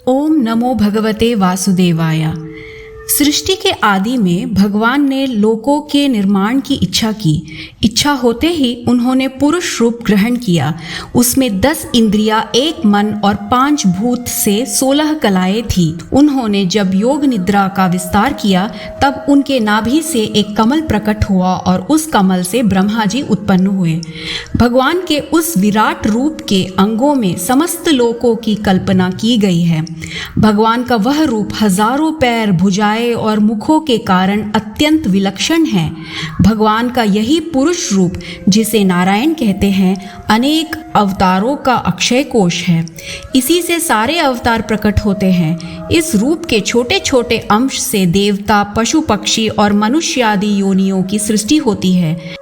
ओम नमो भगवते वासुदेवाय। सृष्टि के आदि में भगवान ने लोकों के निर्माण की इच्छा की। इच्छा होते ही उन्होंने पुरुष रूप ग्रहण किया। उसमें 10 इंद्रियां, 1 मन और 5 भूत से 16 कलाएं थी। उन्होंने जब योग निद्रा का विस्तार किया तब उनके नाभि से एक कमल प्रकट हुआ और उस कमल से ब्रह्मा जी उत्पन्न हुए। भगवान के उस विराट रूप के अंगों में समस्त लोकों की कल्पना की गई है। भगवान का वह रूप हजारों पैर, भुजाएं और मुखों के कारण अत्यंत विलक्षण है। भगवान का यही पुरुष रूप, जिसे नारायण कहते हैं, अनेक अवतारों का अक्षय कोश है। इसी से सारे अवतार प्रकट होते हैं। इस रूप के छोटे छोटे अंश से देवता, पशु पक्षी और मनुष्य आदि योनियों की सृष्टि होती है।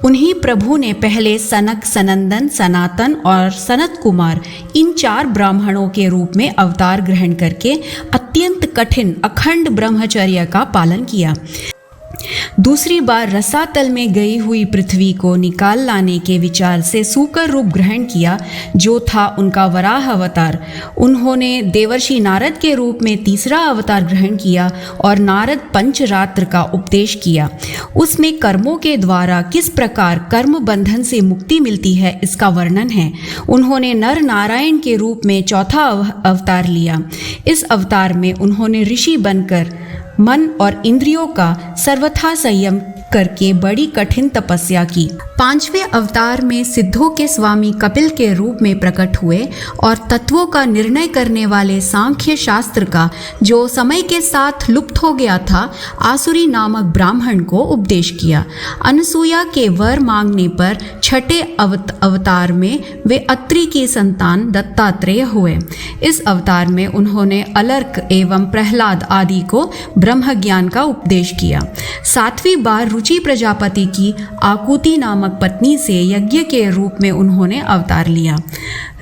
उन्हीं प्रभु ने पहले सनक, सनंदन, सनातन और सनत कुमार इन 4 ब्राह्मणों के रूप में अवतार ग्रहण करके अत्यंत कठिन अखंड ब्रह्मचर्य का पालन किया। दूसरी बार रसातल में गई हुई पृथ्वी को निकाल लाने के विचार से सूकर रूप ग्रहण किया, जो था उनका वराह अवतार। उन्होंने देवर्षि नारद के रूप में तीसरा अवतार ग्रहण किया और नारद पंचरात्र का उपदेश किया। उसमें कर्मों के द्वारा किस प्रकार कर्म बंधन से मुक्ति मिलती है, इसका वर्णन है। उन्होंने नर नारायण के रूप में चौथा अवतार लिया। इस अवतार में उन्होंने ऋषि बनकर मन और इंद्रियों का सर्वथा संयम करके बड़ी कठिन तपस्या की। 5वें अवतार में सिद्धों के स्वामी कपिल के रूप में प्रकट हुए और तत्वों का निर्णय करने वाले सांख्य शास्त्र का, जो समय के साथ लुप्त हो गया था, आसुरी नामक ब्राह्मण को उपदेश किया। अनसुया के वर मांगने पर छठे अवतार में वे अत्रि की संतान दत्तात्रेय हुए। इस अवतार में उन्होंने अलर्क एवं प्रहलाद आदि को ब्रह्म ज्ञान का उपदेश किया। 7वीं बार रुचि प्रजापति की आकुति नामक पत्नी से यज्ञ के रूप में उन्होंने अवतार लिया।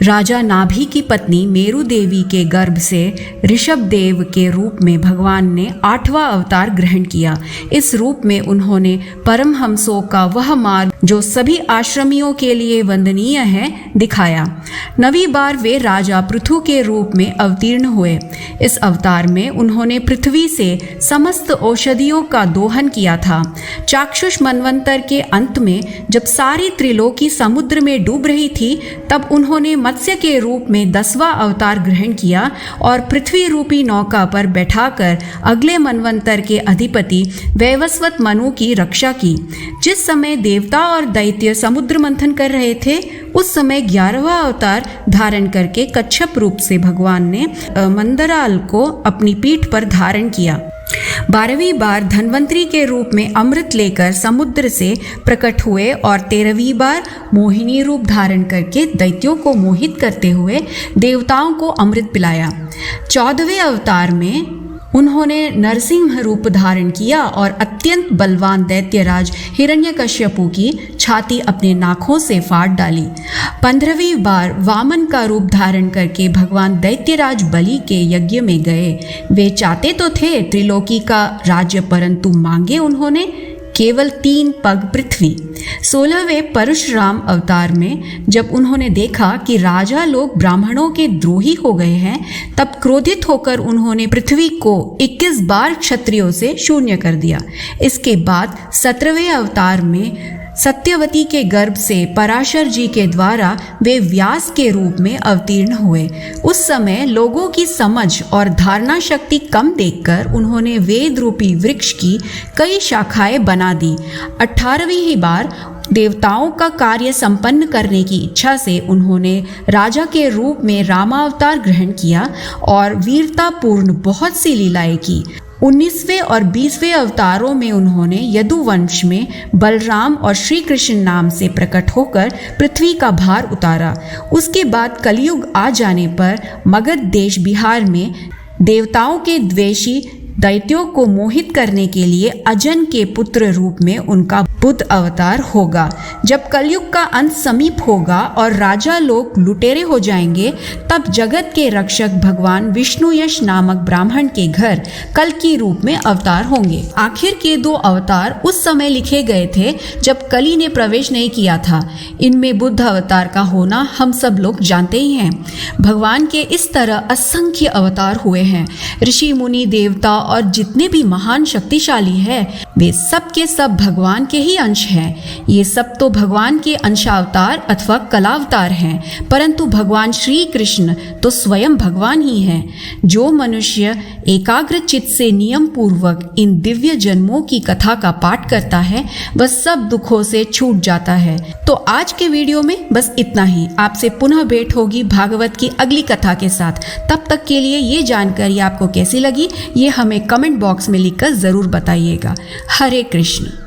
राजा नाभि की पत्नी मेरु देवी के गर्भ से ऋषभ देव के रूप में भगवान ने 8वां अवतार ग्रहण किया। इस रूप में उन्होंने परमहंसों का वह मार्ग, जो सभी आश्रमियों के लिए वंदनीय है, दिखाया। 9वीं बार वे राजा पृथु के रूप में अवतीर्ण हुए। इस अवतार में उन्होंने पृथ्वी से समस्त औषधियों का दोहन किया था। चाक्षुष मनवंतर के अंत में जब सारी त्रिलोकी समुद्र में डूब रही थी, तब उन्होंने मत्स्य के रूप में 10वां अवतार ग्रहण किया और पृथ्वी रूपी नौका पर बैठाकर अगले मनवंतर के अधिपति वैवस्वत मनु की रक्षा की। जिस समय देवता और दैत्य समुद्र मंथन कर रहे थे, उस समय 11वां अवतार धारण करके कच्छप रूप से भगवान ने मंदराल को अपनी पीठ पर धारण किया। 12वीं बार धन्वंतरी के रूप में अमृत लेकर समुद्र से प्रकट हुए और 13वीं बार मोहिनी रूप धारण करके दैत्यों को मोहित करते हुए देवताओं को अमृत पिलाया। 14वें अवतार में उन्होंने नरसिंह रूप धारण किया और अत्यंत बलवान दैत्यराज हिरण्यकश्यपु की छाती अपने नाखों से फाड़ डाली। 15वीं बार वामन का रूप धारण करके भगवान दैत्यराज बलि के यज्ञ में गए। वे चाहते तो थे त्रिलोकी का राज्य, परंतु मांगे उन्होंने केवल 3 पग पृथ्वी। 16वें परशुराम अवतार में जब उन्होंने देखा कि राजा लोग ब्राह्मणों के द्रोही हो गए हैं, तब क्रोधित होकर उन्होंने पृथ्वी को 21 बार क्षत्रियों से शून्य कर दिया। इसके बाद 17वें अवतार में सत्यवती के गर्भ से पराशर जी के द्वारा वे व्यास के रूप में अवतीर्ण हुए। उस समय लोगों की समझ और धारणा शक्ति कम देखकर उन्होंने वेद रूपी वृक्ष की कई शाखाएं बना दी। 18वीं बार देवताओं का कार्य संपन्न करने की इच्छा से उन्होंने राजा के रूप में रामावतार ग्रहण किया और वीरतापूर्ण बहुत सी लीलाएं की। 19वें और 20वें अवतारों में उन्होंने यदुवंश में बलराम और श्री कृष्ण नाम से प्रकट होकर पृथ्वी का भार उतारा। उसके बाद कलयुग आ जाने पर मगध देश बिहार में देवताओं के द्वेषी दैत्यों को मोहित करने के लिए अजन के पुत्र रूप में उनका बुद्ध अवतार होगा। जब कलयुग का अंत समीप होगा और राजा लोग लुटेरे हो जाएंगे, तब जगत के रक्षक भगवान विष्णु यश नामक ब्राह्मण के घर कल्कि रूप में अवतार होंगे। आखिर के 2 अवतार उस समय लिखे गए थे जब कली ने प्रवेश नहीं किया था। इनमें बुद्ध अवतार का होना हम सब लोग जानते ही हैं। भगवान के इस तरह असंख्य अवतार हुए हैं। ऋषि मुनि देवता और जितने भी महान शक्तिशाली हैं, वे सब के सब भगवान के ही अंश हैं। ये सब तो भगवान के अंशावतार अथवा कलावतार हैं, परंतु भगवान श्री कृष्ण तो स्वयं भगवान ही हैं। जो मनुष्य एकाग्र चित्त से नियम पूर्वक इन दिव्य जन्मों की कथा का पाठ करता है, वह सब दुखों से छूट जाता है। तो आज के वीडियो में बस इतना ही। आपसे पुनः भेंट होगी भागवत की अगली कथा के साथ। तब तक के लिए ये जानकारी आपको कैसी लगी, ये हमें कमेंट बॉक्स में लिखकर जरूर बताइएगा। हरे कृष्ण।